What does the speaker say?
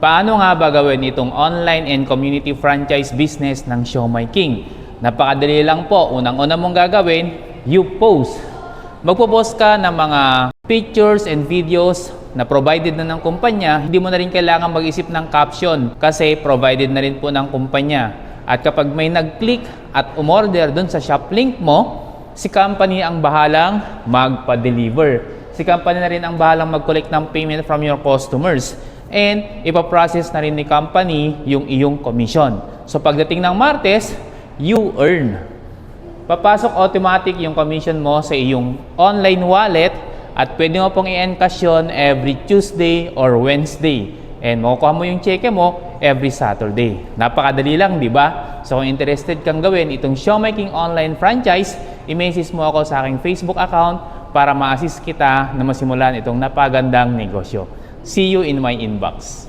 Paano nga ba gawin itong online and community franchise business ng Siomai King? Napakadali lang po. Unang-una mong gagawin, you post. Magpo-post ka ng mga pictures and videos na provided na ng kumpanya. Hindi mo na rin kailangan mag-isip ng caption kasi provided na rin po ng kumpanya. At kapag may nag-click at umorder dun sa shop link mo, si company ang bahalang magpa-deliver. Si company na rin ang bahalang mag-collect ng payment from your customers. And ipaprocess na rin ni company yung iyong commission. So pagdating ng Martes, you earn. Papasok automatic yung commission mo sa iyong online wallet at pwede mo pong i-encash yun every Tuesday or Wednesday. And makukuha mo yung cheque mo every Saturday. Napakadali lang, di ba? So kung interested kang gawin itong Siomai King online franchise, i-message mo ako sa aking Facebook account para ma-assist kita na masimulan itong napagandang negosyo. See you in my inbox.